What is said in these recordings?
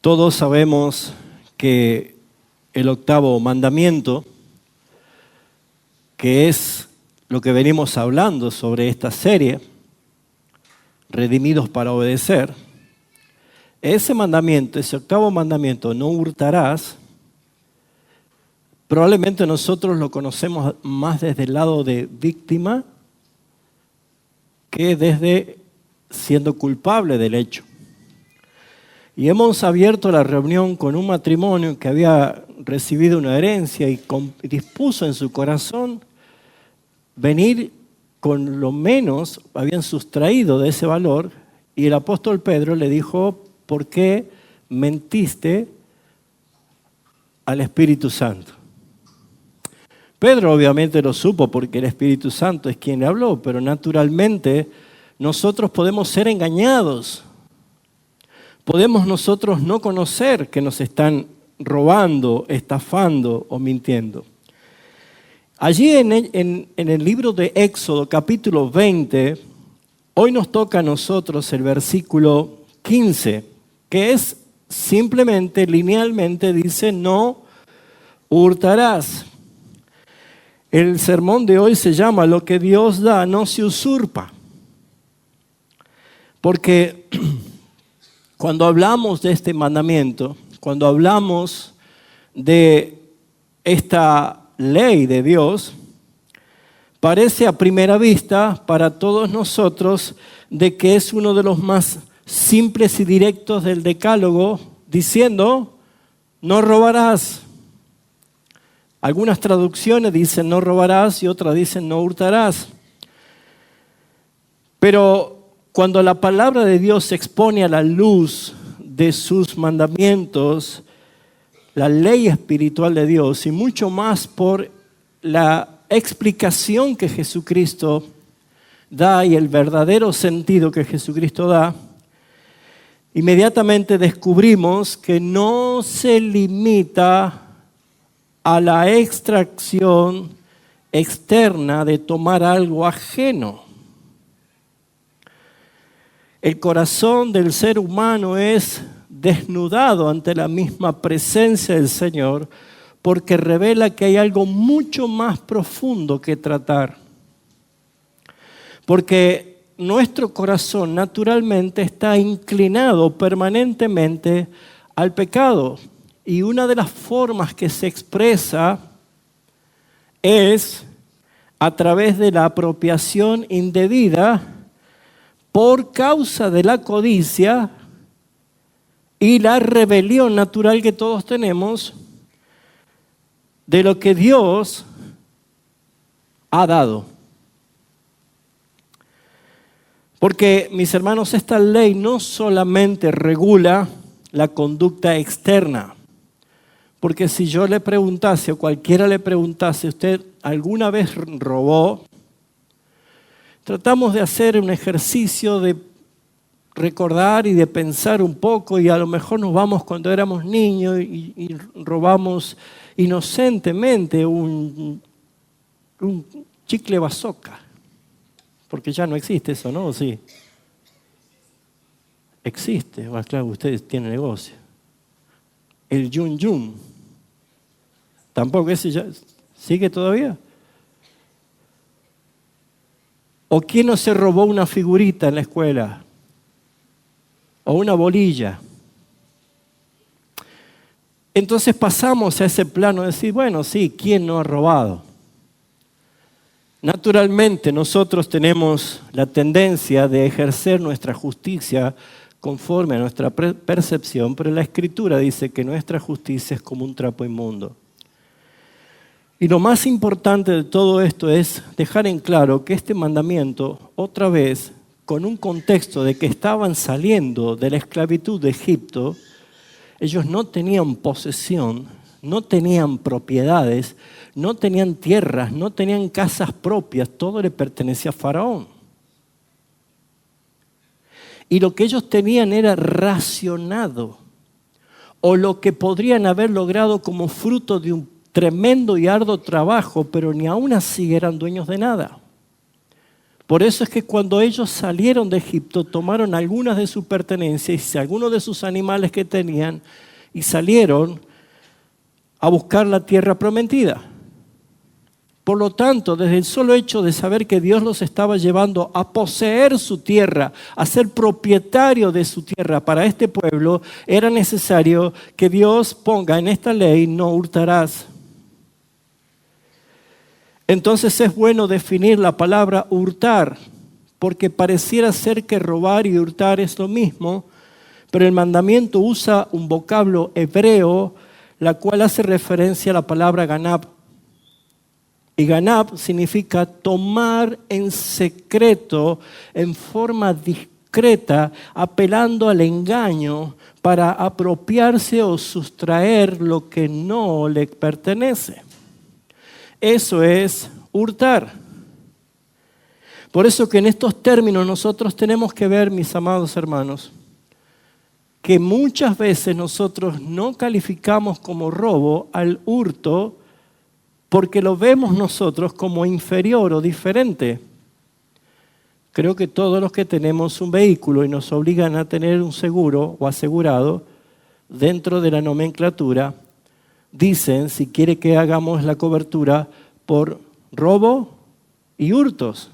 Todos sabemos que el octavo mandamiento, que es lo que venimos hablando sobre esta serie, Redimidos para Obedecer, ese mandamiento, ese octavo mandamiento, no hurtarás, probablemente nosotros lo conocemos más desde el lado de víctima que desde siendo culpable del hecho. Y hemos abierto la reunión con un matrimonio que había recibido una herencia y dispuso en su corazón venir con lo menos habían sustraído de ese valor, y el apóstol Pedro le dijo: ¿por qué mentiste al Espíritu Santo? Pedro obviamente lo supo porque el Espíritu Santo es quien le habló, pero naturalmente nosotros podemos ser engañados. Podemos nosotros no conocer que nos están robando, estafando o mintiendo. Allí en el libro de Éxodo, capítulo 20, hoy nos toca a nosotros el versículo 15, que es simplemente, linealmente, dice: no hurtarás. El sermón de hoy se llama: lo que Dios da no se usurpa. Porque cuando hablamos de este mandamiento, cuando hablamos de esta ley de Dios, parece a primera vista para todos nosotros de que es uno de los más simples y directos del Decálogo, diciendo: no robarás. Algunas traducciones dicen no robarás y otras dicen no hurtarás. Pero cuando la palabra de Dios se expone a la luz de sus mandamientos, la ley espiritual de Dios, y mucho más por la explicación que Jesucristo da y el verdadero sentido que Jesucristo da, inmediatamente descubrimos que no se limita a la extracción externa de tomar algo ajeno. El corazón del ser humano es desnudado ante la misma presencia del Señor, porque revela que hay algo mucho más profundo que tratar. Porque nuestro corazón naturalmente está inclinado permanentemente al pecado. Y una de las formas que se expresa es a través de la apropiación indebida por causa de la codicia y la rebelión natural que todos tenemos de lo que Dios ha dado. Porque, mis hermanos, esta ley no solamente regula la conducta externa. Porque si yo le preguntase, o cualquiera le preguntase, ¿usted alguna vez robó? Tratamos de hacer un ejercicio de recordar y de pensar un poco, y a lo mejor nos vamos cuando éramos niños y robamos inocentemente un chicle bazooka. Porque ya no existe eso, ¿no? Sí. Existe, bueno, claro, ustedes tienen negocio. El yun yun. Tampoco ese ya sigue todavía. ¿O quién no se robó una figurita en la escuela? ¿O una bolilla? Entonces pasamos a ese plano de decir, bueno, sí, ¿quién no ha robado? Naturalmente nosotros tenemos la tendencia de ejercer nuestra justicia conforme a nuestra percepción, pero la Escritura dice que nuestra justicia es como un trapo inmundo. Y lo más importante de todo esto es dejar en claro que este mandamiento, otra vez, con un contexto de que estaban saliendo de la esclavitud de Egipto, ellos no tenían posesión, no tenían propiedades, no tenían tierras, no tenían casas propias, todo le pertenecía a Faraón. Y lo que ellos tenían era racionado, o lo que podrían haber logrado como fruto de un tremendo y arduo trabajo, pero ni aún así eran dueños de nada. Por eso es que cuando ellos salieron de Egipto, tomaron algunas de sus pertenencias y algunos de sus animales que tenían y salieron a buscar la tierra prometida. Por lo tanto, desde el solo hecho de saber que Dios los estaba llevando a poseer su tierra, a ser propietario de su tierra para este pueblo, era necesario que Dios ponga en esta ley: no hurtarás. Entonces es bueno definir la palabra hurtar, porque pareciera ser que robar y hurtar es lo mismo, pero el mandamiento usa un vocablo hebreo, la cual hace referencia a la palabra ganab. Y ganab significa tomar en secreto, en forma discreta, apelando al engaño para apropiarse o sustraer lo que no le pertenece. Eso es hurtar. Por eso que en estos términos nosotros tenemos que ver, mis amados hermanos, que muchas veces nosotros no calificamos como robo al hurto porque lo vemos nosotros como inferior o diferente. Creo que todos los que tenemos un vehículo y nos obligan a tener un seguro o asegurado, dentro de la nomenclatura, dicen si quiere que hagamos la cobertura por robo y hurtos.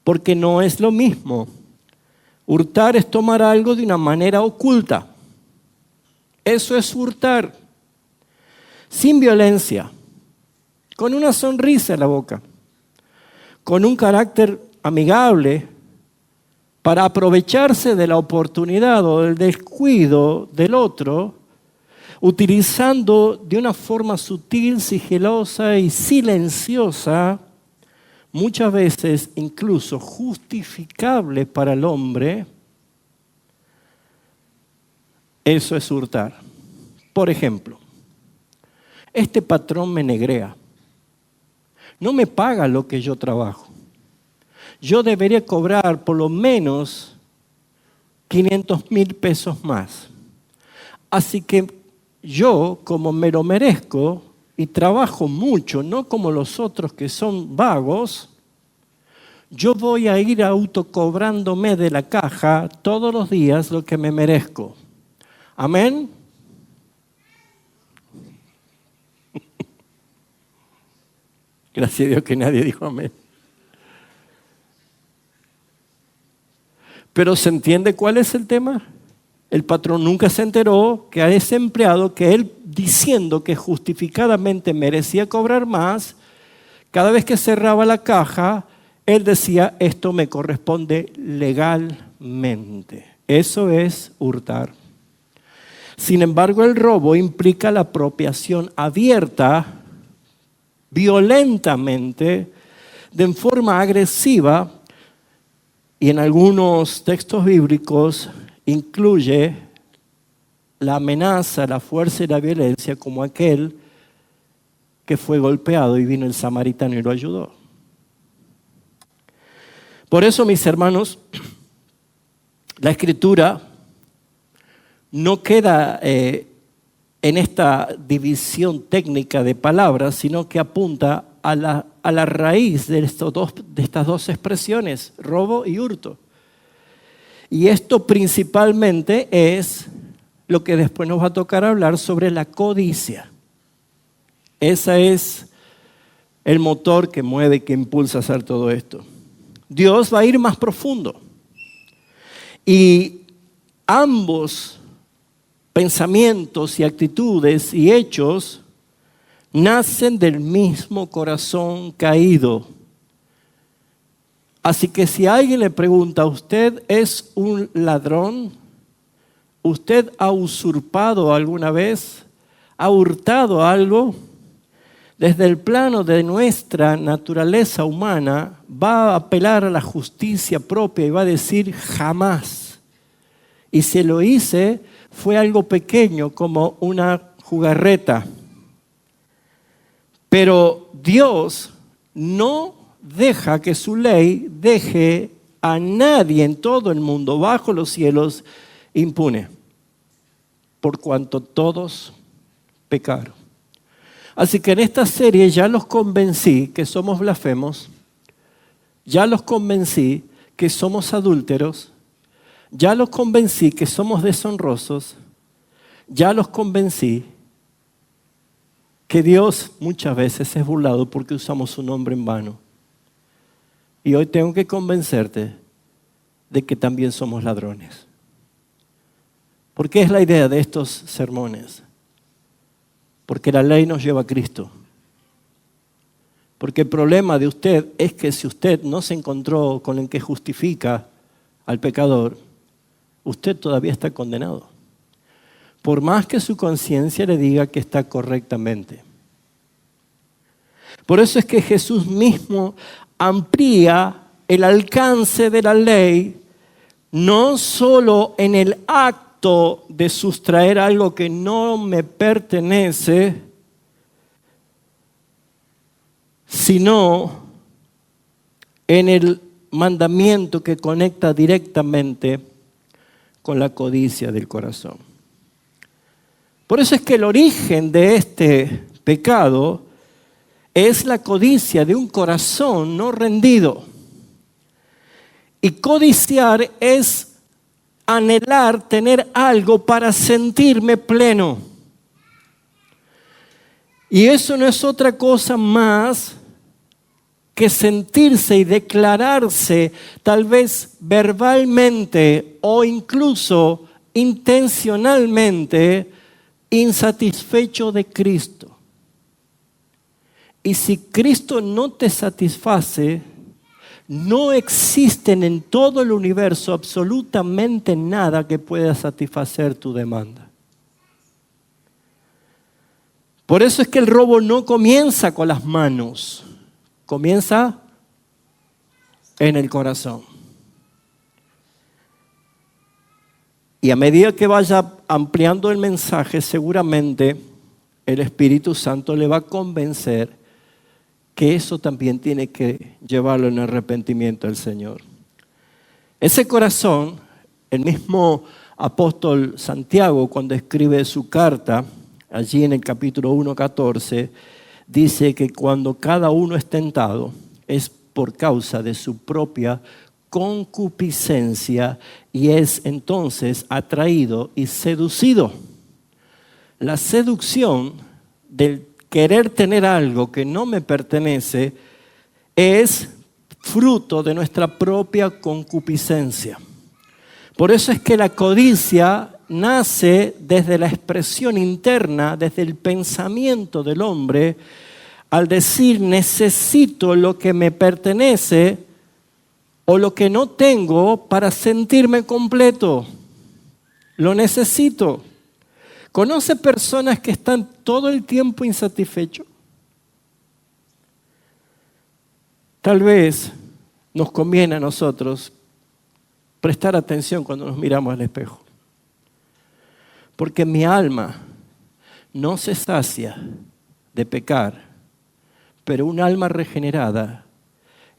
Porque no es lo mismo. Hurtar es tomar algo de una manera oculta. Eso es hurtar. Sin violencia, con una sonrisa en la boca, con un carácter amigable para aprovecharse de la oportunidad o del descuido del otro, utilizando de una forma sutil, sigilosa y silenciosa, muchas veces incluso justificable para el hombre. Eso es hurtar. Por ejemplo, este patrón me negrea, no me paga lo que yo trabajo. Yo debería cobrar por lo menos 500,000 pesos más. Así que yo, como me lo merezco y trabajo mucho, no como los otros que son vagos, yo voy a ir autocobrándome de la caja todos los días lo que me merezco. ¿Amén? Gracias a Dios que nadie dijo amén. Pero ¿se entiende cuál es el tema? El patrón nunca se enteró que a ese empleado, que él diciendo que justificadamente merecía cobrar más, cada vez que cerraba la caja, él decía: esto me corresponde legalmente. Eso es hurtar. Sin embargo, el robo implica la apropiación abierta, violentamente, de forma agresiva, y en algunos textos bíblicos incluye la amenaza, la fuerza y la violencia, como aquel que fue golpeado y vino el samaritano y lo ayudó. Por eso, mis hermanos, la Escritura no queda en esta división técnica de palabras, sino que apunta a la raíz de estas dos expresiones, robo y hurto. Y esto principalmente es lo que después nos va a tocar hablar sobre la codicia. Ese es el motor que mueve, que impulsa a hacer todo esto. Dios va a ir más profundo. Y ambos pensamientos y actitudes y hechos nacen del mismo corazón caído. Así que si alguien le pregunta: ¿usted es un ladrón? ¿Usted ha usurpado alguna vez? ¿Ha hurtado algo? Desde el plano de nuestra naturaleza humana va a apelar a la justicia propia y va a decir: jamás. Y si lo hice, fue algo pequeño, como una jugarreta. Pero Dios no deja que su ley deje a nadie en todo el mundo, bajo los cielos, impune, por cuanto todos pecaron. Así que en esta serie ya los convencí que somos blasfemos, ya los convencí que somos adúlteros, ya los convencí que somos deshonrosos, ya los convencí que Dios muchas veces es burlado porque usamos su nombre en vano. Y hoy tengo que convencerte de que también somos ladrones. ¿Por qué es la idea de estos sermones? Porque la ley nos lleva a Cristo. Porque el problema de usted es que si usted no se encontró con el que justifica al pecador, usted todavía está condenado. Por más que su conciencia le diga que está correctamente. Por eso es que Jesús mismo amplía el alcance de la ley, no solo en el acto de sustraer algo que no me pertenece, sino en el mandamiento que conecta directamente con la codicia del corazón. Por eso es que el origen de este pecado es la codicia de un corazón no rendido. Y codiciar es anhelar tener algo para sentirme pleno. Y eso no es otra cosa más que sentirse y declararse, tal vez verbalmente o incluso intencionalmente, insatisfecho de Cristo. Y si Cristo no te satisface, no existen en todo el universo absolutamente nada que pueda satisfacer tu demanda. Por eso es que el robo no comienza con las manos, comienza en el corazón. Y a medida que vaya ampliando el mensaje, seguramente el Espíritu Santo le va a convencer que eso también tiene que llevarlo en arrepentimiento al Señor. Ese corazón, el mismo apóstol Santiago, cuando escribe su carta, allí en el capítulo 1:14, dice que cuando cada uno es tentado, es por causa de su propia concupiscencia y es entonces atraído y seducido. La seducción del querer tener algo que no me pertenece es fruto de nuestra propia concupiscencia. Por eso es que la codicia nace desde la expresión interna, desde el pensamiento del hombre, al decir necesito lo que me pertenece o lo que no tengo para sentirme completo. Lo necesito. ¿Conoce personas que están todo el tiempo insatisfechos? Tal vez nos conviene a nosotros prestar atención cuando nos miramos al espejo. Porque mi alma no se sacia de pecar, pero un alma regenerada,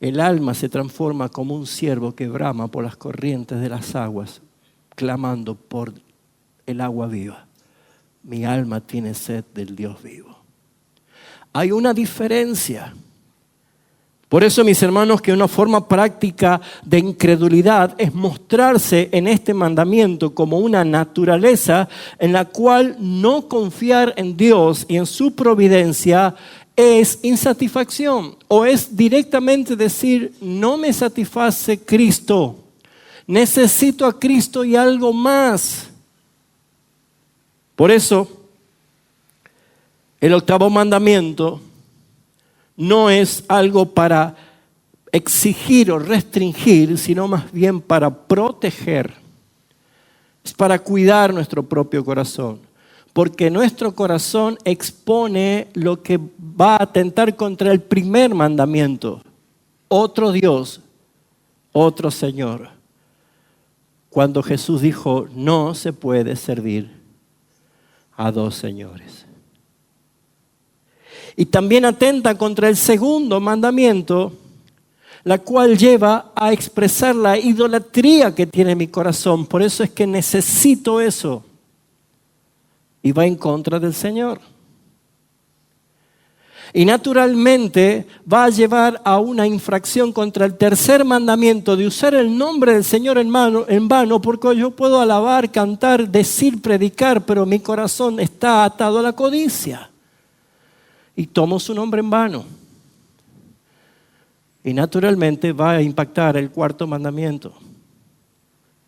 el alma se transforma como un ciervo que brama por las corrientes de las aguas, clamando por el agua viva. Mi alma tiene sed del Dios vivo. Hay una diferencia. Por eso, mis hermanos, que una forma práctica de incredulidad es mostrarse en este mandamiento como una naturaleza en la cual no confiar en Dios y en su providencia es insatisfacción, o es directamente decir, no me satisface Cristo, necesito a Cristo y algo más. Por eso, el octavo mandamiento no es algo para exigir o restringir, sino más bien para proteger. Es para cuidar nuestro propio corazón. Porque nuestro corazón expone lo que va a atentar contra el primer mandamiento. Otro Dios, otro Señor. Cuando Jesús dijo, no se puede servir a dos señores. Y también atenta contra el segundo mandamiento, la cual lleva a expresar la idolatría que tiene mi corazón. Por eso es que necesito eso. Y va en contra del Señor. Y naturalmente va a llevar a una infracción contra el tercer mandamiento de usar el nombre del Señor en vano, porque yo puedo alabar, cantar, decir, predicar, pero mi corazón está atado a la codicia. Y tomo su nombre en vano. Y naturalmente va a impactar el cuarto mandamiento,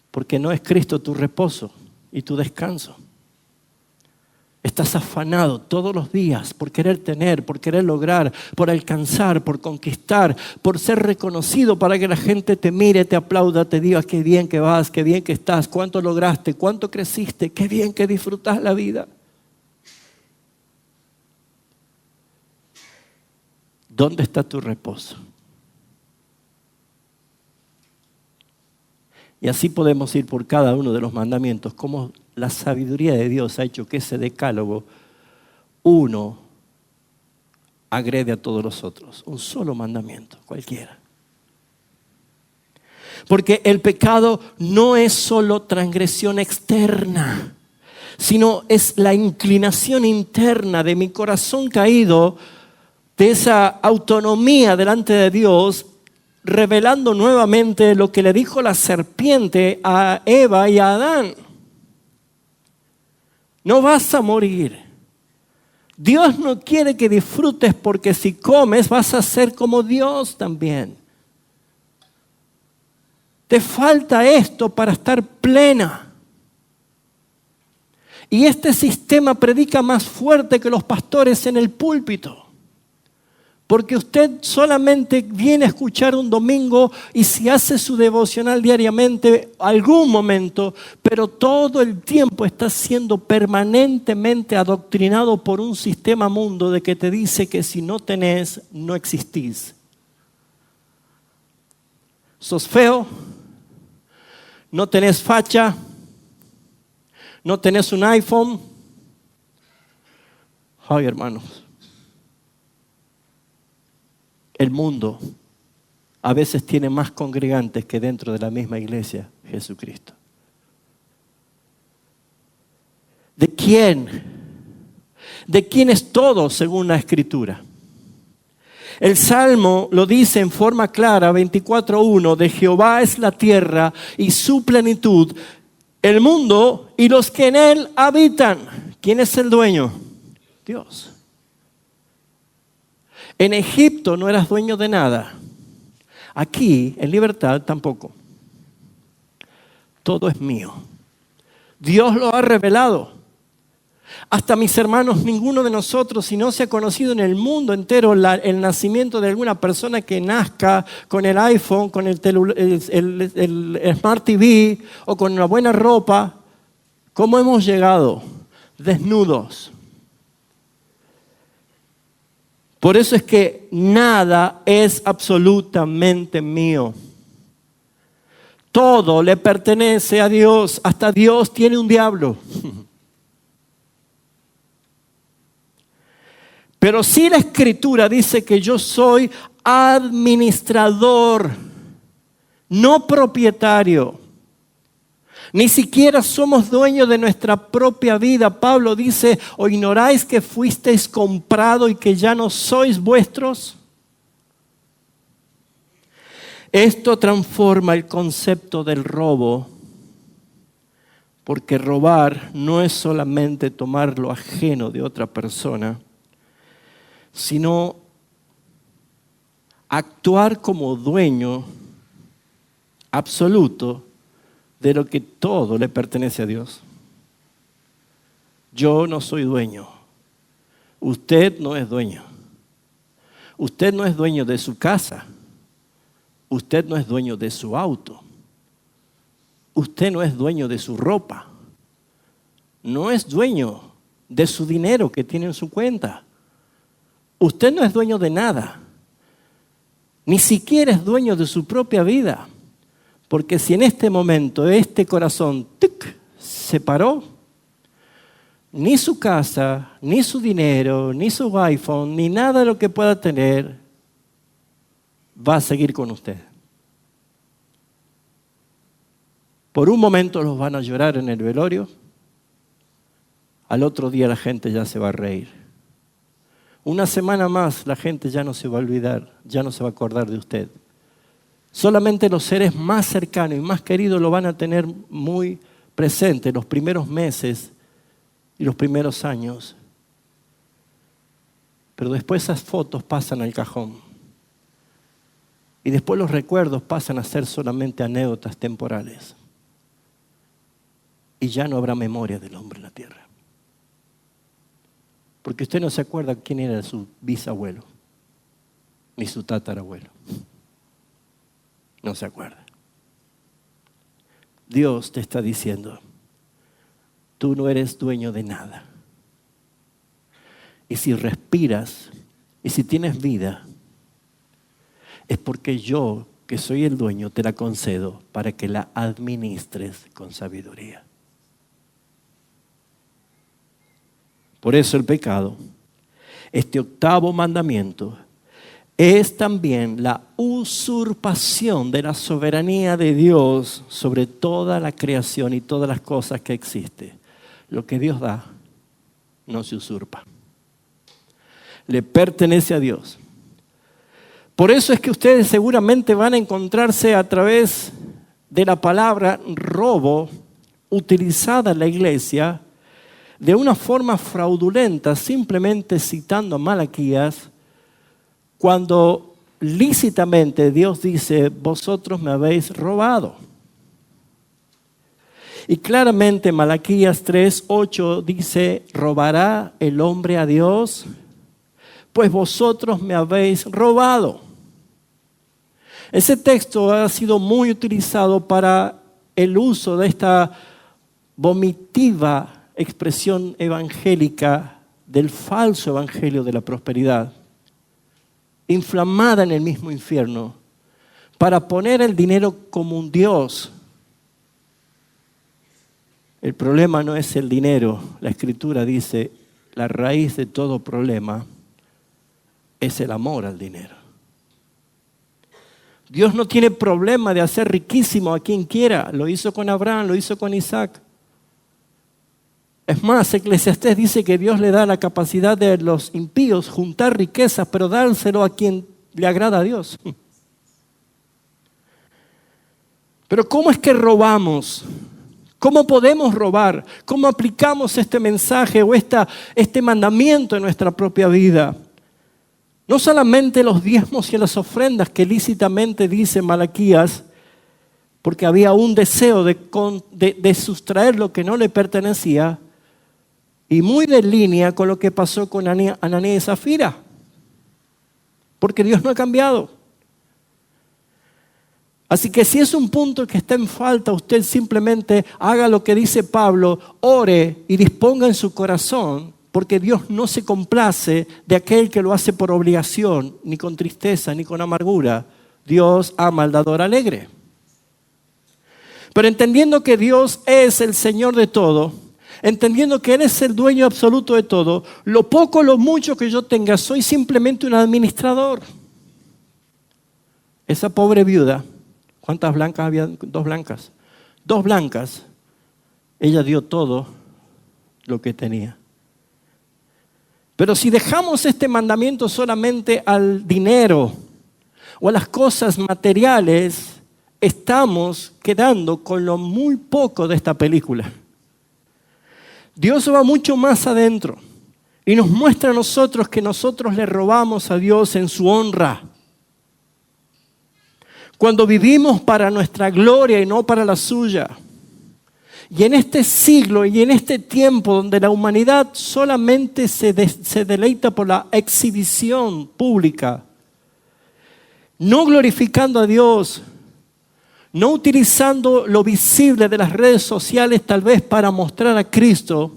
porque no es Cristo tu reposo y tu descanso. Estás afanado todos los días por querer tener, por querer lograr, por alcanzar, por conquistar, por ser reconocido para que la gente te mire, te aplauda, te diga qué bien que vas, qué bien que estás, cuánto lograste, cuánto creciste, qué bien que disfrutas la vida. ¿Dónde está tu reposo? Y así podemos ir por cada uno de los mandamientos, como la sabiduría de Dios ha hecho que ese decálogo, uno agrede a todos los otros. Un solo mandamiento, cualquiera. Porque el pecado no es solo transgresión externa, sino es la inclinación interna de mi corazón caído, de esa autonomía delante de Dios, revelando nuevamente lo que le dijo la serpiente a Eva y a Adán. No vas a morir. Dios no quiere que disfrutes, porque si comes vas a ser como Dios también. Te falta esto para estar plena. Y este sistema predica más fuerte que los pastores en el púlpito. Porque usted solamente viene a escuchar un domingo y si hace su devocional diariamente, algún momento, pero todo el tiempo está siendo permanentemente adoctrinado por un sistema mundo de que te dice que si no tenés, no existís. Sos feo, no tenés facha, no tenés un iPhone. Ay, hermanos. El mundo a veces tiene más congregantes que dentro de la misma iglesia, Jesucristo. ¿De quién? ¿De quién es todo según la Escritura? El Salmo lo dice en forma clara, 24:1, de Jehová es la tierra y su plenitud, el mundo y los que en él habitan. ¿Quién es el dueño? Dios. En Egipto no eras dueño de nada. Aquí, en libertad, tampoco. Todo es mío. Dios lo ha revelado. Hasta mis hermanos, ninguno de nosotros, si no se ha conocido en el mundo entero el nacimiento de alguna persona que nazca con el iPhone, con el Smart TV o con una buena ropa, ¿cómo hemos llegado? Desnudos. Por eso es que nada es absolutamente mío. Todo le pertenece a Dios. Hasta Dios tiene un diablo. Pero sí la Escritura dice que yo soy administrador, no propietario. Ni siquiera somos dueños de nuestra propia vida. Pablo dice, ¿o ignoráis que fuisteis comprado y que ya no sois vuestros? Esto transforma el concepto del robo, porque robar no es solamente tomar lo ajeno de otra persona, sino actuar como dueño absoluto de lo que todo le pertenece a Dios. Yo no soy dueño. Usted no es dueño. Usted no es dueño de su casa. Usted no es dueño de su auto. Usted no es dueño de su ropa. No es dueño de su dinero que tiene en su cuenta. Usted no es dueño de nada. Ni siquiera es dueño de su propia vida. Porque si en este momento este corazón se paró, ni su casa, ni su dinero, ni su iPhone, ni nada de lo que pueda tener va a seguir con usted. Por un momento los van a llorar en el velorio, al otro día la gente ya se va a reír. Una semana más la gente ya no se va a olvidar, ya no se va a acordar de usted. Solamente los seres más cercanos y más queridos lo van a tener muy presente los primeros meses y los primeros años. Pero después esas fotos pasan al cajón. Y después los recuerdos pasan a ser solamente anécdotas temporales. Y ya no habrá memoria del hombre en la tierra. Porque usted no se acuerda quién era su bisabuelo, ni su tatarabuelo. No se acuerda. Dios te está diciendo, tú no eres dueño de nada. Y si respiras, y si tienes vida, es porque yo, que soy el dueño, te la concedo para que la administres con sabiduría. Por eso el pecado, este octavo mandamiento, es también la usurpación de la soberanía de Dios sobre toda la creación y todas las cosas que existen. Lo que Dios da no se usurpa. Le pertenece a Dios. Por eso es que ustedes seguramente van a encontrarse a través de la palabra robo utilizada en la iglesia de una forma fraudulenta, simplemente citando a Malaquías, cuando lícitamente Dios dice, vosotros me habéis robado. Y claramente Malaquías 3:8 dice, ¿robará el hombre a Dios? Pues vosotros me habéis robado. Ese texto ha sido muy utilizado para el uso de esta vomitiva expresión evangélica del falso evangelio de la prosperidad, inflamada en el mismo infierno, para poner el dinero como un Dios. El problema no es el dinero. La Escritura dice, la raíz de todo problema es el amor al dinero. Dios no tiene problema de hacer riquísimo a quien quiera. Lo hizo con Abraham, lo hizo con Isaac. Es más, Eclesiastés dice que Dios le da la capacidad de los impíos juntar riquezas, pero dárselo a quien le agrada a Dios. Pero ¿cómo es que robamos? ¿Cómo podemos robar? ¿Cómo aplicamos este mensaje o este mandamiento en nuestra propia vida? No solamente los diezmos y las ofrendas que lícitamente dice Malaquías, porque había un deseo de sustraer lo que no le pertenecía, y muy de línea con lo que pasó con Ananías y Zafira, porque Dios no ha cambiado. Así que si es un punto que está en falta, usted simplemente haga lo que dice Pablo, ore y disponga en su corazón, porque Dios no se complace de aquel que lo hace por obligación, ni con tristeza, ni con amargura. Dios ama al dador alegre. Pero entendiendo que Dios es el Señor de todo, entendiendo que Él es el dueño absoluto de todo, lo poco o lo mucho que yo tenga, soy simplemente un administrador. Esa pobre viuda, ¿cuántas blancas había? Dos blancas. Dos blancas. Ella dio todo lo que tenía. Pero si dejamos este mandamiento solamente al dinero o a las cosas materiales, estamos quedando con lo muy poco de esta película. Dios va mucho más adentro y nos muestra a nosotros que nosotros le robamos a Dios en su honra. Cuando vivimos para nuestra gloria y no para la suya. Y en este siglo y en este tiempo donde la humanidad solamente se deleita por la exhibición pública, no glorificando a Dios, no utilizando lo visible de las redes sociales tal vez para mostrar a Cristo,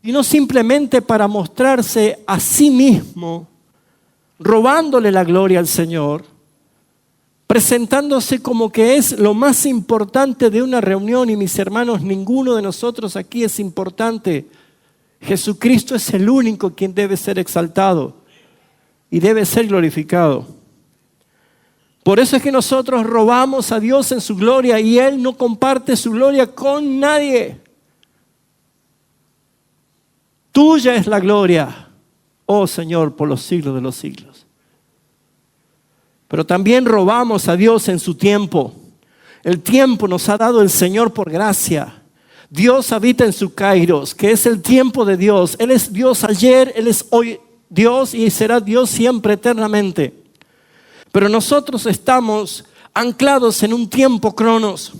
sino simplemente para mostrarse a sí mismo, robándole la gloria al Señor, presentándose como que es lo más importante de una reunión. Y mis hermanos, ninguno de nosotros aquí es importante. Jesucristo es el único quien debe ser exaltado y debe ser glorificado. Por eso es que nosotros robamos a Dios en su gloria y Él no comparte su gloria con nadie. Tuya es la gloria, oh Señor, por los siglos de los siglos. Pero también robamos a Dios en su tiempo. El tiempo nos ha dado el Señor por gracia. Dios habita en su kairos, que es el tiempo de Dios. Él es Dios ayer, Él es hoy Dios y será Dios siempre, eternamente. Pero nosotros estamos anclados en un tiempo cronos,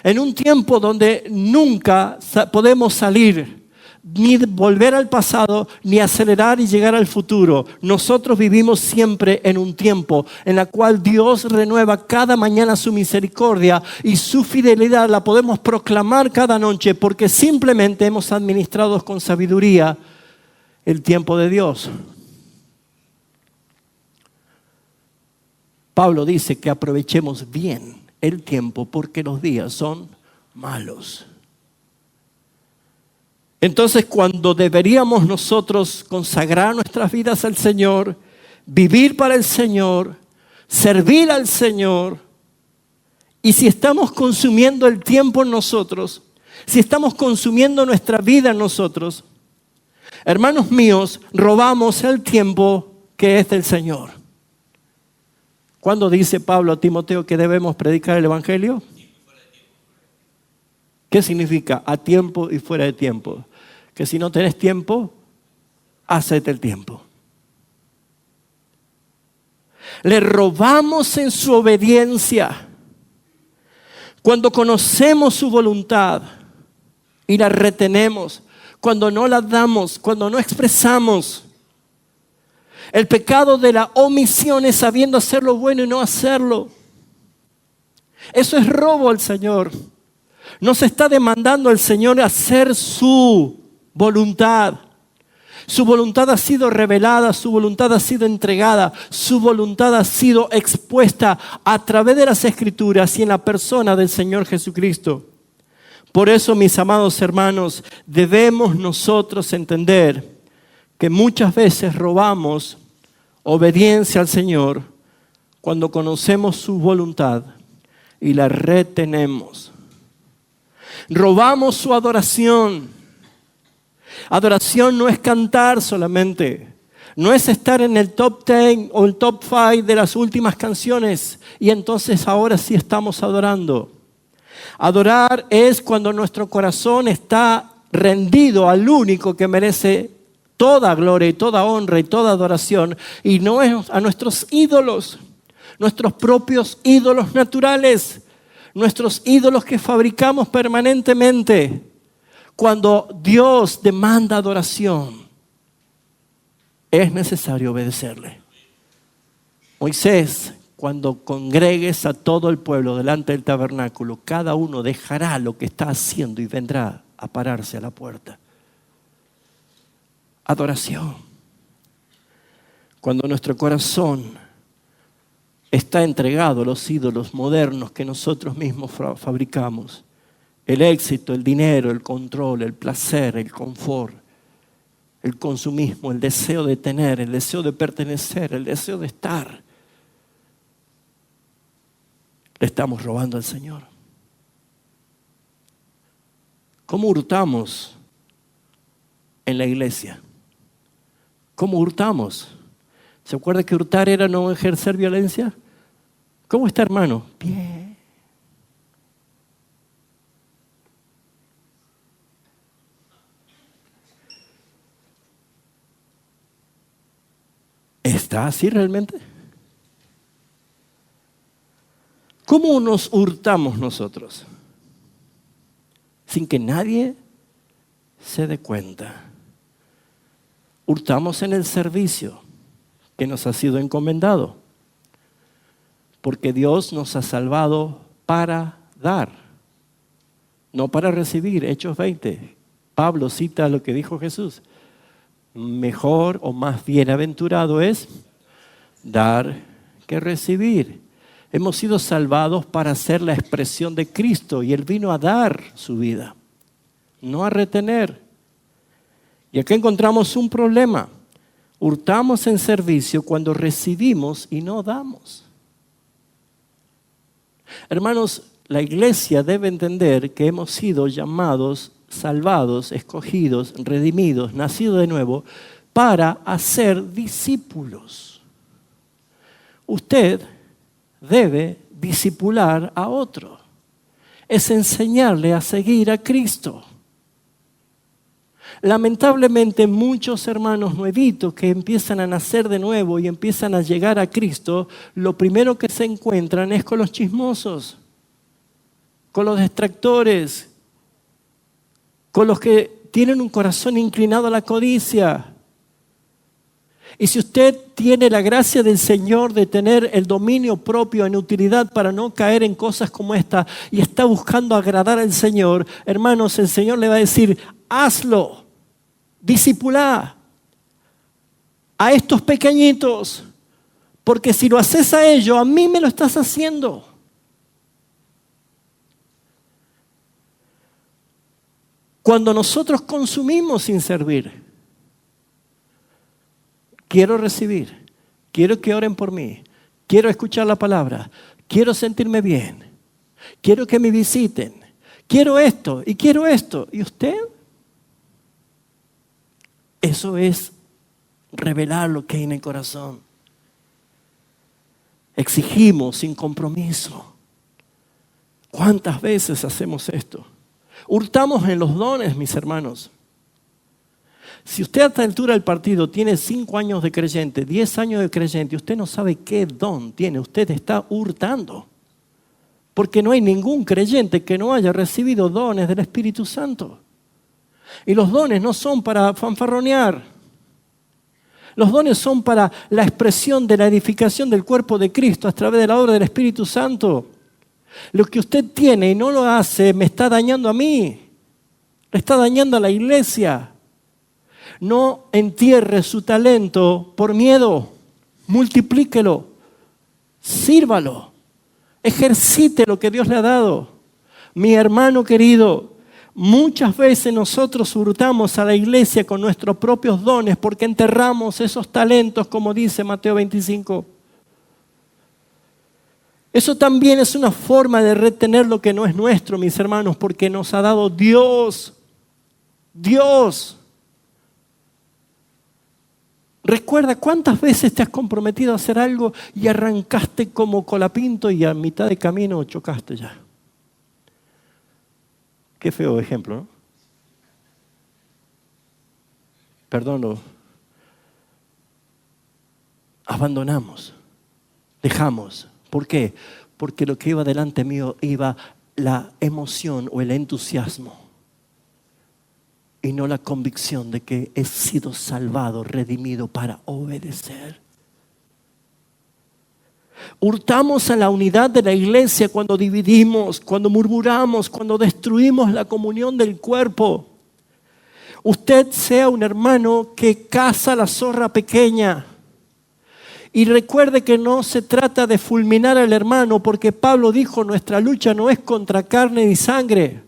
en un tiempo donde nunca podemos salir, ni volver al pasado, ni acelerar y llegar al futuro. Nosotros vivimos siempre en un tiempo en el cual Dios renueva cada mañana su misericordia y su fidelidad la podemos proclamar cada noche porque simplemente hemos administrado con sabiduría el tiempo de Dios. Pablo dice que aprovechemos bien el tiempo porque los días son malos. Entonces, cuando deberíamos nosotros consagrar nuestras vidas al Señor, vivir para el Señor, servir al Señor, y si estamos consumiendo el tiempo en nosotros, si estamos consumiendo nuestra vida en nosotros, hermanos míos, robamos el tiempo que es del Señor. ¿Cuándo dice Pablo a Timoteo que debemos predicar el Evangelio? ¿Qué significa? A tiempo y fuera de tiempo. Que si no tenés tiempo, hacete el tiempo. Le robamos en su obediencia. Cuando conocemos su voluntad y la retenemos, cuando no la damos, cuando no expresamos. El pecado de la omisión es sabiendo hacer lo bueno y no hacerlo. Eso es robo al Señor. Nos está demandando el Señor hacer su voluntad. Su voluntad ha sido revelada, su voluntad ha sido entregada, su voluntad ha sido expuesta a través de las Escrituras y en la persona del Señor Jesucristo. Por eso, mis amados hermanos, debemos nosotros entender que muchas veces robamos obediencia al Señor cuando conocemos su voluntad y la retenemos. Robamos su adoración. Adoración no es cantar solamente, no es estar en el top 10 o el top 5 de las últimas canciones y entonces ahora sí estamos adorando. Adorar es cuando nuestro corazón está rendido al único que merece toda gloria y toda honra y toda adoración, y no es a nuestros ídolos, nuestros propios ídolos naturales, nuestros ídolos que fabricamos permanentemente. Cuando Dios demanda adoración, es necesario obedecerle. Moisés, cuando congregues a todo el pueblo delante del tabernáculo, cada uno dejará lo que está haciendo y vendrá a pararse a la puerta. Adoración. Cuando nuestro corazón está entregado a los ídolos modernos que nosotros mismos fabricamos, el éxito, el dinero, el control, el placer, el confort, el consumismo, el deseo de tener, el deseo de pertenecer, el deseo de estar, le estamos robando al Señor. ¿Cómo hurtamos en la iglesia? ¿Cómo hurtamos? ¿Se acuerda que hurtar era no ejercer violencia? ¿Cómo está, hermano? Bien. ¿Está así realmente? ¿Cómo nos hurtamos nosotros? Sin que nadie se dé cuenta. Hurtamos en el servicio que nos ha sido encomendado. Porque Dios nos ha salvado para dar, no para recibir. Hechos 20. Pablo cita lo que dijo Jesús. Mejor o más bienaventurado es dar que recibir. Hemos sido salvados para ser la expresión de Cristo y Él vino a dar su vida, no a retener. Y aquí encontramos un problema. Hurtamos en servicio cuando recibimos y no damos. Hermanos, la iglesia debe entender que hemos sido llamados, salvados, escogidos, redimidos, nacidos de nuevo, para hacer discípulos. Usted debe discipular a otro. Es enseñarle a seguir a Cristo. Lamentablemente muchos hermanos nuevitos que empiezan a nacer de nuevo y empiezan a llegar a Cristo, lo primero que se encuentran es con los chismosos, con los distractores, con los que tienen un corazón inclinado a la codicia. Y si usted tiene la gracia del Señor de tener el dominio propio en utilidad para no caer en cosas como esta y está buscando agradar al Señor, hermanos, el Señor le va a decir, hazlo, discipulá a estos pequeñitos, porque si lo haces a ellos, a mí me lo estás haciendo. Cuando nosotros consumimos sin servir, quiero recibir, quiero que oren por mí, quiero escuchar la palabra, quiero sentirme bien, quiero que me visiten, quiero esto y quiero esto. ¿Y usted? Eso es revelar lo que hay en el corazón. Exigimos sin compromiso. ¿Cuántas veces hacemos esto? Hurtamos en los dones, mis hermanos. Si usted a esta altura del partido tiene 5 años de creyente, 10 años de creyente, usted no sabe qué don tiene, usted está hurtando. Porque no hay ningún creyente que no haya recibido dones del Espíritu Santo. Y los dones no son para fanfarronear. Los dones son para la expresión de la edificación del cuerpo de Cristo a través de la obra del Espíritu Santo. Lo que usted tiene y no lo hace me está dañando a mí, le está dañando a la iglesia. No entierre su talento por miedo, multiplíquelo, sírvalo, ejercite lo que Dios le ha dado. Mi hermano querido, muchas veces nosotros hurtamos a la iglesia con nuestros propios dones porque enterramos esos talentos, como dice Mateo 25. Eso también es una forma de retener lo que no es nuestro, mis hermanos, porque nos ha dado Dios. Dios. Recuerda cuántas veces te has comprometido a hacer algo y arrancaste como colapinto y a mitad de camino chocaste ya. Qué feo ejemplo, ¿no? Perdón, abandonamos, dejamos. ¿Por qué? Porque lo que iba delante mío iba la emoción o el entusiasmo y no la convicción de que he sido salvado, redimido para obedecer. Hurtamos a la unidad de la iglesia cuando dividimos, cuando murmuramos, cuando destruimos la comunión del cuerpo. Usted sea un hermano que caza la zorra pequeña. Y recuerde que no se trata de fulminar al hermano, porque Pablo dijo, nuestra lucha no es contra carne ni sangre.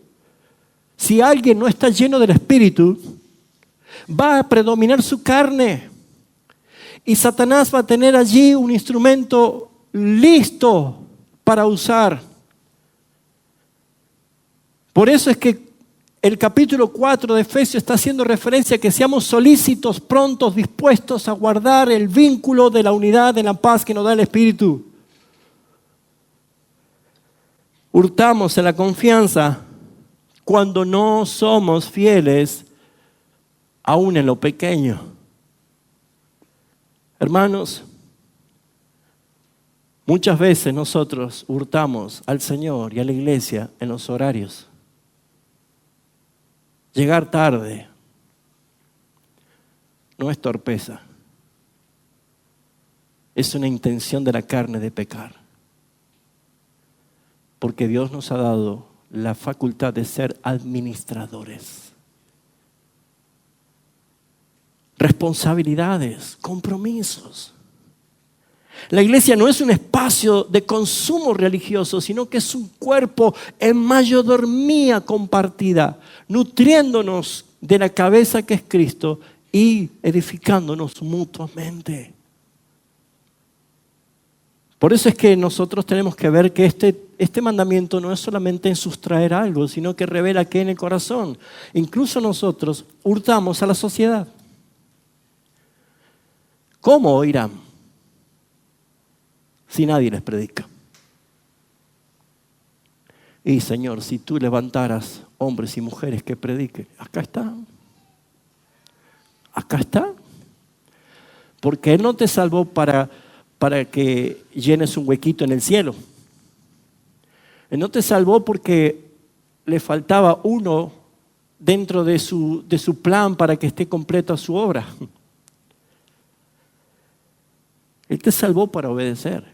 Si alguien no está lleno del Espíritu, va a predominar su carne. Y Satanás va a tener allí un instrumento listo para usar. Por eso es que el capítulo 4 de Efesios está haciendo referencia a que seamos solícitos, prontos, dispuestos a guardar el vínculo de la unidad en la paz que nos da el Espíritu. Hurtamos en la confianza cuando no somos fieles aún en lo pequeño. Hermanos, muchas veces nosotros hurtamos al Señor y a la iglesia en los horarios. Llegar tarde no es torpeza, es una intención de la carne de pecar. Porque Dios nos ha dado la facultad de ser administradores. Responsabilidades, compromisos. La iglesia no es un espacio de consumo religioso, sino que es un cuerpo en mayordomía compartida, nutriéndonos de la cabeza que es Cristo y edificándonos mutuamente. Por eso es que nosotros tenemos que ver que este mandamiento no es solamente en sustraer algo, sino que revela que en el corazón, incluso nosotros hurtamos a la sociedad. ¿Cómo oirán si nadie les predica? Y Señor, si tú levantaras hombres y mujeres que prediquen, acá está. Acá está. Porque Él no te salvó para que llenes un huequito en el cielo. Él no te salvó porque le faltaba uno dentro de su plan para que esté completa su obra. Él te salvó para obedecer.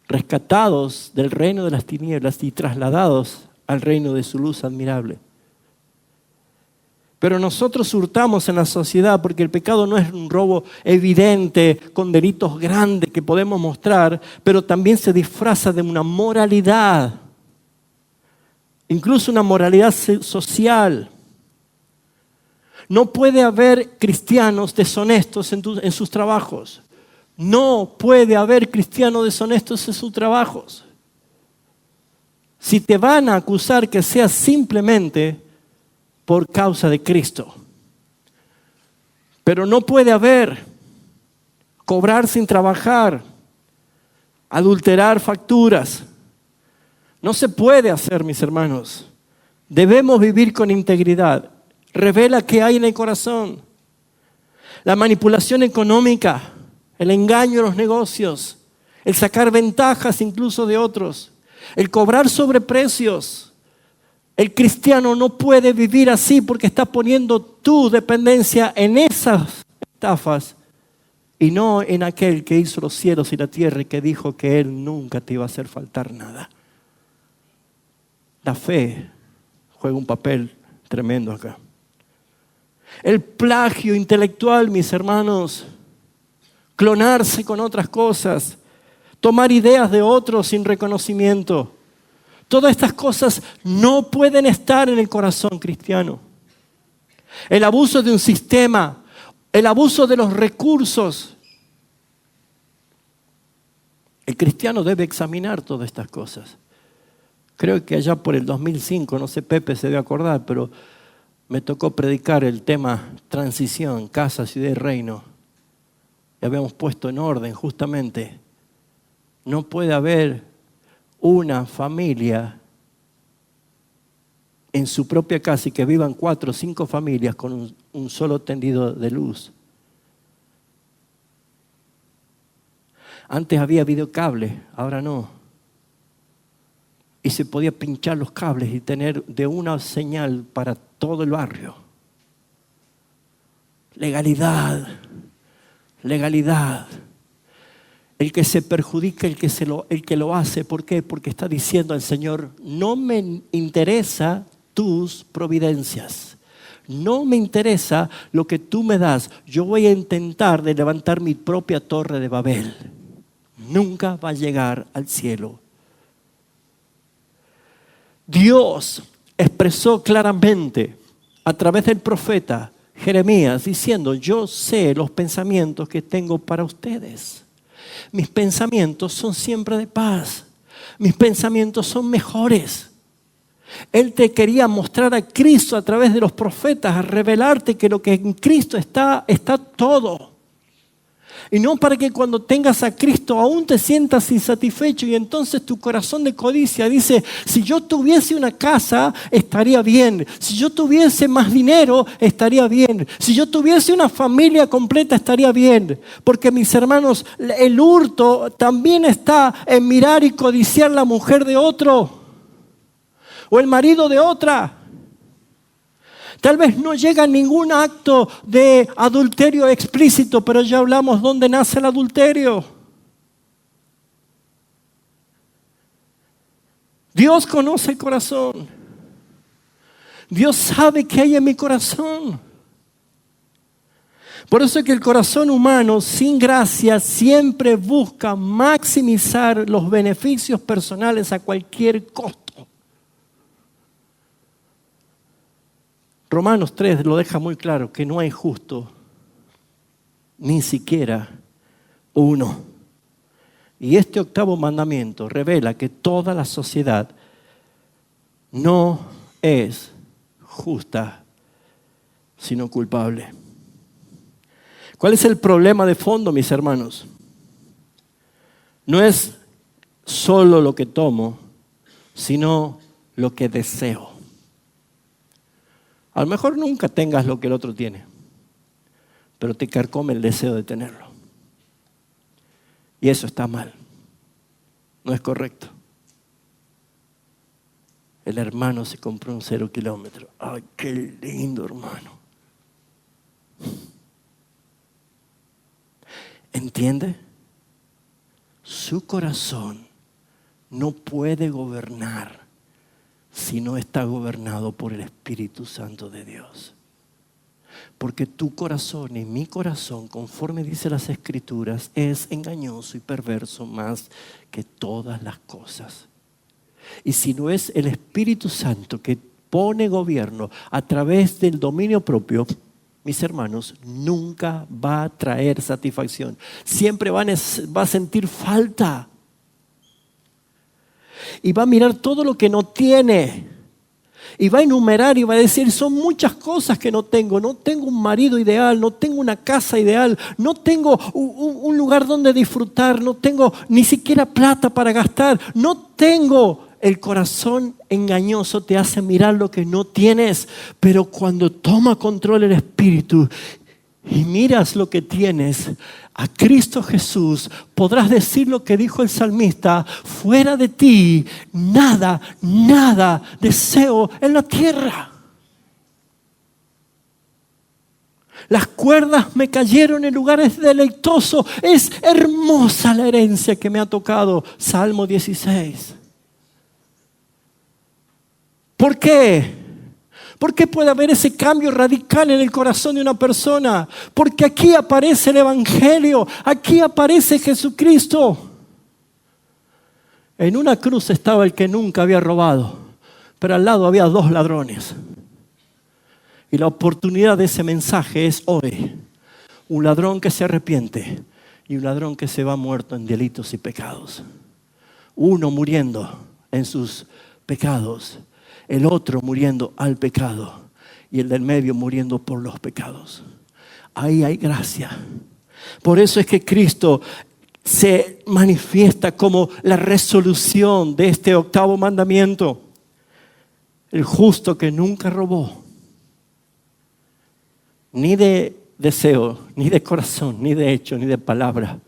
Rescatados del reino de las tinieblas y trasladados al reino de su luz admirable. Pero nosotros hurtamos en la sociedad porque el pecado no es un robo evidente con delitos grandes que podemos mostrar, pero también se disfraza de una moralidad, incluso una moralidad social. No puede haber cristianos deshonestos en sus trabajos. No puede haber cristianos deshonestos en sus trabajos. Si te van a acusar, que sea simplemente por causa de Cristo. Pero no puede haber cobrar sin trabajar, adulterar facturas. No se puede hacer, mis hermanos. Debemos vivir con integridad. Revela qué hay en el corazón. La manipulación económica, el engaño en los negocios, el sacar ventajas incluso de otros, el cobrar sobreprecios. El cristiano no puede vivir así porque está poniendo tu dependencia en esas estafas y no en aquel que hizo los cielos y la tierra y que dijo que Él nunca te iba a hacer faltar nada. La fe juega un papel tremendo acá. El plagio intelectual, mis hermanos, clonarse con otras cosas, tomar ideas de otros sin reconocimiento. Todas estas cosas no pueden estar en el corazón cristiano. El abuso de un sistema, el abuso de los recursos. El cristiano debe examinar todas estas cosas. Creo que allá por el 2005, no sé, Pepe se debe acordar, pero me tocó predicar el tema transición, casa, ciudad y reino. Y habíamos puesto en orden justamente. No puede haber una familia en su propia casa y que vivan 4 o 5 familias con un solo tendido de luz. Antes había videocable, ahora no. Y se podía pinchar los cables y tener de una señal para todo el barrio. Legalidad, legalidad. El que se perjudica, el que lo hace. ¿Por qué? Porque está diciendo al Señor, no me interesa tus providencias. No me interesa lo que tú me das. Yo voy a intentar de levantar mi propia torre de Babel. Nunca va a llegar al cielo. Dios expresó claramente a través del profeta Jeremías diciendo, yo sé los pensamientos que tengo para ustedes. Mis pensamientos son siempre de paz. Mis pensamientos son mejores. Él te quería mostrar a Cristo a través de los profetas, a revelarte que lo que en Cristo está todo. Y no para que cuando tengas a Cristo aún te sientas insatisfecho y entonces tu corazón de codicia dice, si yo tuviese una casa estaría bien, si yo tuviese más dinero estaría bien, si yo tuviese una familia completa estaría bien. Porque mis hermanos, el hurto también está en mirar y codiciar la mujer de otro o el marido de otra. Tal vez no llega ningún acto de adulterio explícito, pero ya hablamos dónde nace el adulterio. Dios conoce el corazón. Dios sabe qué hay en mi corazón. Por eso es que el corazón humano sin gracia siempre busca maximizar los beneficios personales a cualquier costo. Romanos 3 lo deja muy claro, que no hay justo, ni siquiera uno. Y este 8º mandamiento revela que toda la sociedad no es justa, sino culpable. ¿Cuál es el problema de fondo, mis hermanos? No es solo lo que tomo, sino lo que deseo. A lo mejor nunca tengas lo que el otro tiene, pero te carcome el deseo de tenerlo. Y eso está mal. No es correcto. El hermano se compró un 0 kilómetro. ¡Ay, qué lindo, hermano! ¿Entiende? Su corazón no puede gobernar si no está gobernado por el Espíritu Santo de Dios. Porque tu corazón y mi corazón, conforme dice las Escrituras, es engañoso y perverso más que todas las cosas. Y si no es el Espíritu Santo que pone gobierno a través del dominio propio, mis hermanos, nunca va a traer satisfacción. Siempre va a sentir falta. Y va a mirar todo lo que no tiene. Y va a enumerar y va a decir, son muchas cosas que no tengo. No tengo un marido ideal, no tengo una casa ideal, no tengo un lugar donde disfrutar, no tengo ni siquiera plata para gastar, no tengo. El corazón engañoso te hace mirar lo que no tienes, pero cuando toma control el Espíritu y miras lo que tienes, a Cristo Jesús, podrás decir lo que dijo el salmista: fuera de ti, nada deseo en la tierra. Las cuerdas me cayeron en lugares deleitosos. Es hermosa la herencia que me ha tocado. Salmo 16. ¿Por qué? ¿Por qué puede haber ese cambio radical en el corazón de una persona? Porque aquí aparece el Evangelio, aquí aparece Jesucristo. En una cruz estaba el que nunca había robado, pero al lado había 2 ladrones. Y la oportunidad de ese mensaje es hoy. Un ladrón que se arrepiente y un ladrón que se va muerto en delitos y pecados. Uno muriendo en sus pecados, el otro muriendo al pecado y el del medio muriendo por los pecados. Ahí hay gracia. Por eso es que Cristo se manifiesta como la resolución de este 8º mandamiento. El justo que nunca robó, ni de deseo, ni de corazón, ni de hecho, ni de palabra.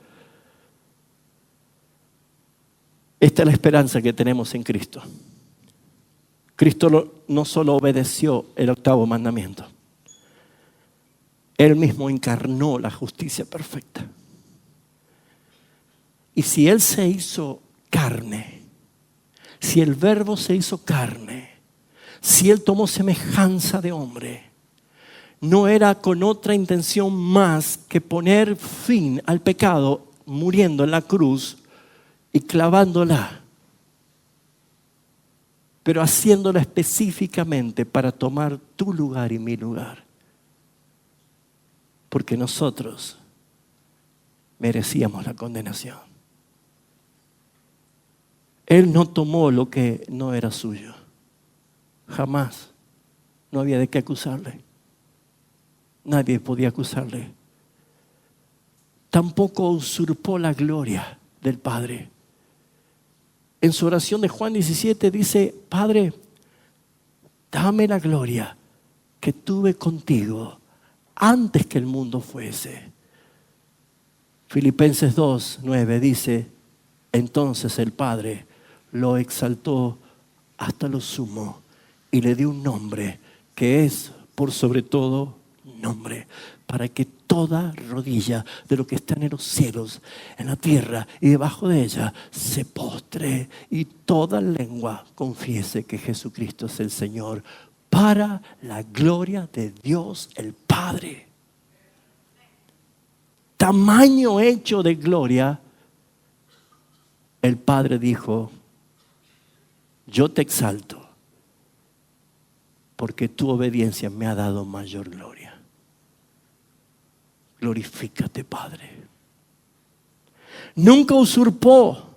Esta es la esperanza que tenemos en Cristo. Cristo no solo obedeció el 8º mandamiento, Él mismo encarnó la justicia perfecta. Y si Él se hizo carne, si el Verbo se hizo carne, si Él tomó semejanza de hombre, no era con otra intención más que poner fin al pecado muriendo en la cruz y clavándola, pero haciéndola específicamente para tomar tu lugar y mi lugar. Porque nosotros merecíamos la condenación. Él no tomó lo que no era suyo. Jamás. No había de qué acusarle. Nadie podía acusarle. Tampoco usurpó la gloria del Padre. En su oración de Juan 17 dice: Padre, dame la gloria que tuve contigo antes que el mundo fuese. Filipenses 2:9 dice: entonces el Padre lo exaltó hasta lo sumo y le dio un nombre que es por sobre todo nombre, para que toda rodilla de lo que está en los cielos, en la tierra y debajo de ella se postre y toda lengua confiese que Jesucristo es el Señor, para la gloria de Dios el Padre. Tamaño hecho de gloria. El Padre dijo: yo te exalto porque tu obediencia me ha dado mayor gloria. Glorifícate, Padre. Nunca usurpó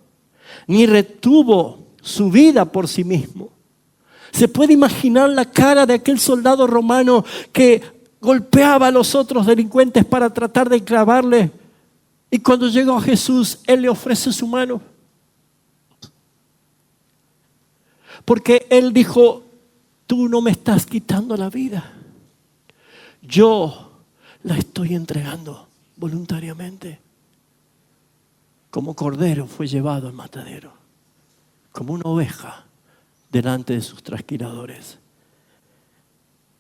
ni retuvo su vida por sí mismo. Se puede imaginar la cara de aquel soldado romano que golpeaba a los otros delincuentes para tratar de clavarle. Y cuando llegó a Jesús, Él le ofrece su mano. Porque Él dijo, tú no me estás quitando la vida. Yo la estoy entregando voluntariamente. Como cordero fue llevado al matadero, como una oveja delante de sus trasquiladores.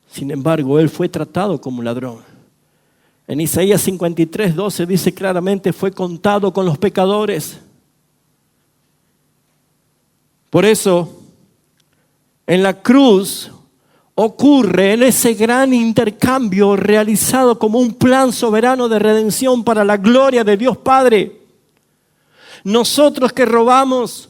Sin embargo, Él fue tratado como ladrón. En Isaías 53:12 dice claramente, fue contado con los pecadores. Por eso, en la cruz ocurre en ese gran intercambio realizado como un plan soberano de redención para la gloria de Dios Padre. Nosotros que robamos,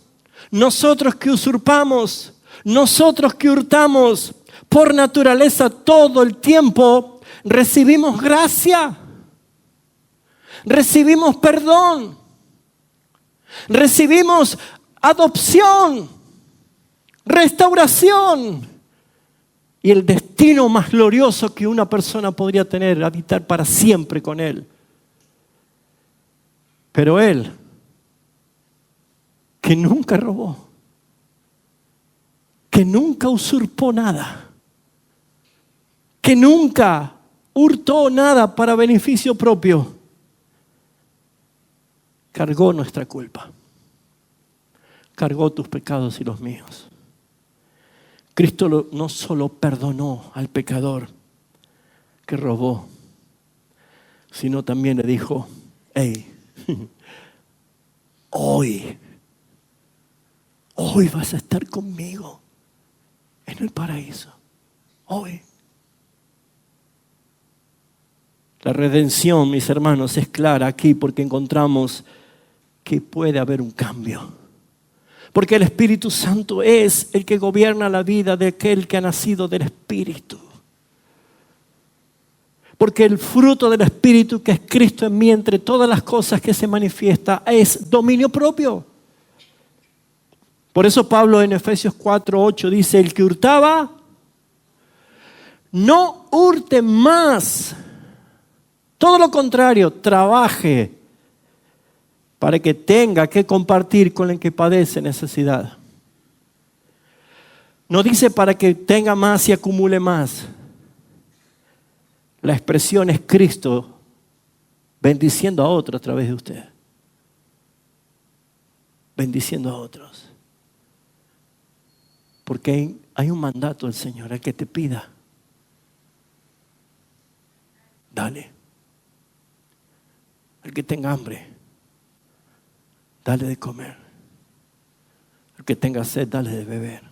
nosotros que usurpamos, nosotros que hurtamos, por naturaleza todo el tiempo recibimos gracia, recibimos perdón, recibimos adopción, restauración y el destino más glorioso que una persona podría tener, habitar para siempre con Él. Pero Él, que nunca robó, que nunca usurpó nada, que nunca hurtó nada para beneficio propio, cargó nuestra culpa, cargó tus pecados y los míos. Cristo no solo perdonó al pecador que robó, sino también le dijo, hey, hoy vas a estar conmigo en el paraíso. Hoy. La redención, mis hermanos, es clara aquí porque encontramos que puede haber un cambio. Porque el Espíritu Santo es el que gobierna la vida de aquel que ha nacido del Espíritu. Porque el fruto del Espíritu, que es Cristo en mí, entre todas las cosas que se manifiesta, es dominio propio. Por eso Pablo en Efesios 4:8 dice, el que hurtaba, no hurte más. Todo lo contrario, trabaje para que tenga que compartir con el que padece necesidad. No dice para que tenga más y acumule más. La expresión es Cristo bendiciendo a otros a través de usted. Bendiciendo a otros. Porque hay un mandato del Señor, el que te pida, dale. El que tenga hambre, dale de comer. El que tenga sed, dale de beber.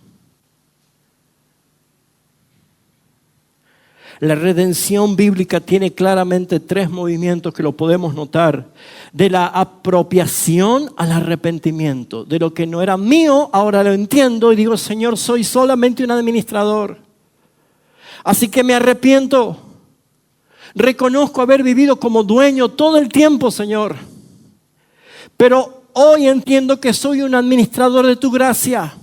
La redención bíblica tiene claramente tres movimientos que lo podemos notar. De la apropiación al arrepentimiento. De lo que no era mío, ahora lo entiendo y digo, Señor, soy solamente un administrador. Así que me arrepiento. Reconozco haber vivido como dueño todo el tiempo, Señor. Pero hoy entiendo que soy un administrador de tu gracia.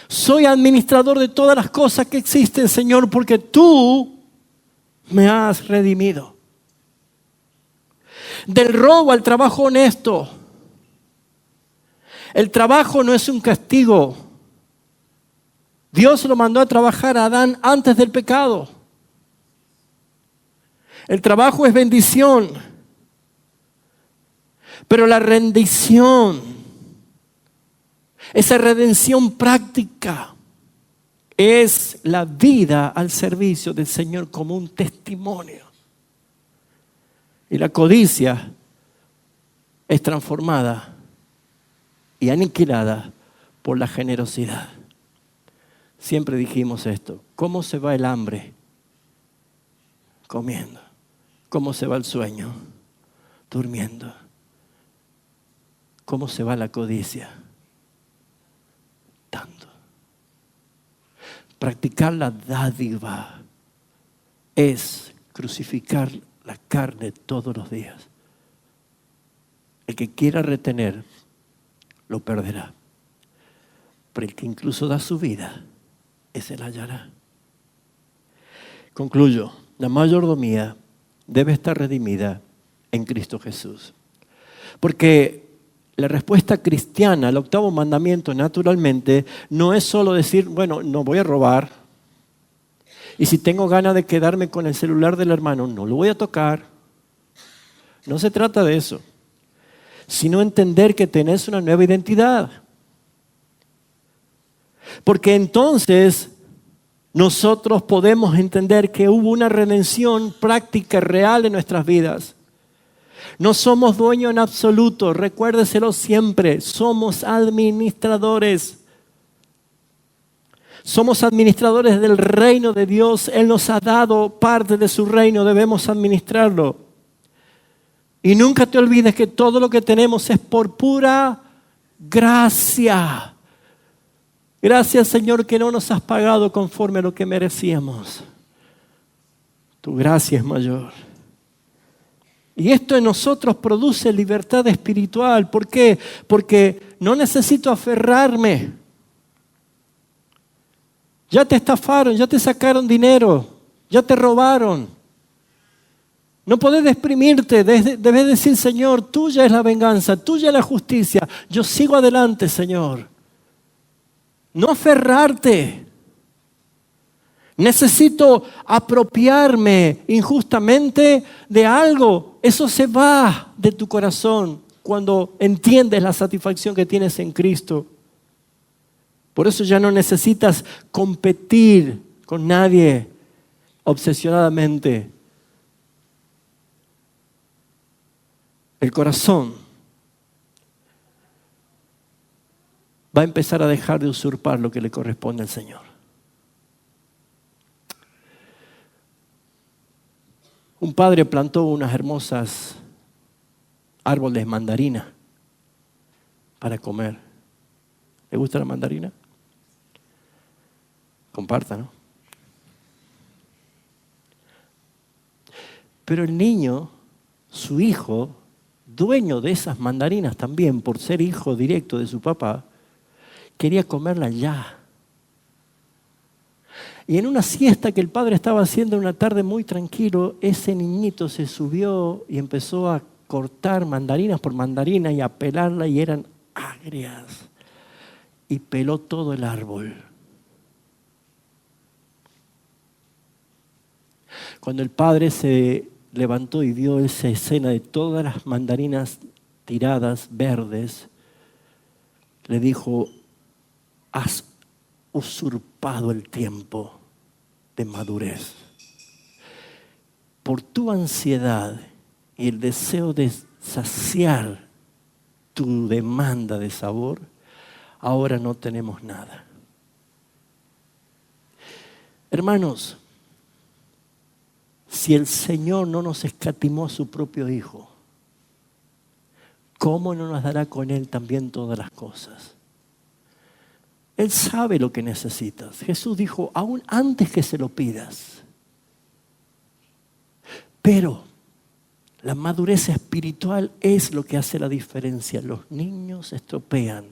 Soy administrador de todas las cosas que existen, Señor, porque tú me has redimido. Del robo al trabajo honesto. El trabajo no es un castigo. Dios lo mandó a trabajar a Adán antes del pecado. El trabajo es bendición. Pero la rendición, esa redención práctica, es la vida al servicio del Señor como un testimonio. Y la codicia es transformada y aniquilada por la generosidad. Siempre dijimos esto. ¿Cómo se va el hambre? Comiendo. ¿Cómo se va el sueño? Durmiendo. ¿Cómo se va la codicia? Dando. Practicar la dádiva es crucificar la carne todos los días. El que quiera retener, lo perderá. Pero el que incluso da su vida, ese la hallará. Concluyo. la mayordomía debe estar redimida en Cristo Jesús. Porque la respuesta cristiana al octavo mandamiento, naturalmente, no es solo decir, bueno, no voy a robar. Y si tengo ganas de quedarme con el celular del hermano, no lo voy a tocar. No se trata de eso, sino entender que tenés una nueva identidad. Porque entonces nosotros podemos entender que hubo una redención práctica, real en nuestras vidas. No somos dueños en absoluto, recuérdeselo siempre, somos administradores. Somos administradores del reino de Dios. Él nos ha dado parte de su reino, debemos administrarlo. Y nunca te olvides que todo lo que tenemos es por pura gracia. Gracias, Señor, que no nos has pagado conforme a lo que merecíamos. Tu gracia es mayor. Y esto en nosotros produce libertad espiritual. ¿Por qué? Porque no necesito aferrarme. Ya te estafaron, ya te sacaron dinero, ya te robaron. No podés deprimirte, debes decir, Señor, tuya es la venganza, tuya es la justicia. Yo sigo adelante, Señor. No aferrarte. Necesito apropiarme injustamente de algo. Eso se va de tu corazón cuando entiendes la satisfacción que tienes en Cristo. Por eso ya no necesitas competir con nadie obsesionadamente. El corazón va a empezar a dejar de usurpar lo que le corresponde al Señor. Un padre plantó unas hermosas árboles de mandarina para comer. ¿Le gusta la mandarina? Comparta, ¿no? Pero el niño, su hijo, dueño de esas mandarinas también, por ser hijo directo de su papá, quería comerla ya. Y en una siesta que el padre estaba haciendo una tarde muy tranquilo, ese niñito se subió y empezó a cortar mandarinas por mandarinas y a pelarla y eran agrias. Y peló todo el árbol. Cuando el padre se levantó y vio esa escena de todas las mandarinas tiradas, verdes, le dijo, has usurpado el tiempo de madurez. Por tu ansiedad y el deseo de saciar tu demanda de sabor, ahora no tenemos nada. Hermanos, si el Señor no nos escatimó a su propio Hijo, ¿cómo no nos dará con Él también todas las cosas? Él sabe lo que necesitas. Jesús dijo, aún antes que se lo pidas. Pero la madurez espiritual es lo que hace la diferencia. Los niños estropean,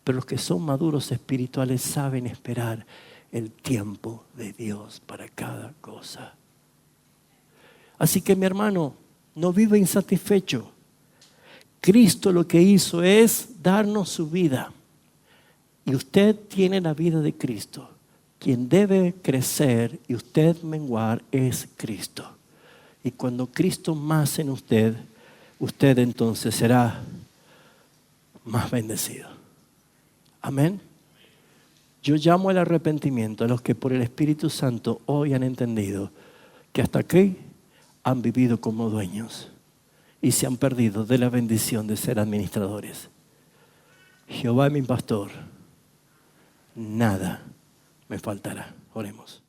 pero los que son maduros espirituales saben esperar el tiempo de Dios para cada cosa. Así que mi hermano, no vive insatisfecho. Cristo lo que hizo es darnos su vida. Y usted tiene la vida de Cristo. Quien debe crecer y usted menguar es Cristo. Y cuando Cristo más en usted, usted entonces será más bendecido. Amén. Yo llamo al arrepentimiento a los que por el Espíritu Santo hoy han entendido que hasta aquí han vivido como dueños y se han perdido de la bendición de ser administradores. Jehová es mi pastor, nada me faltará. Oremos.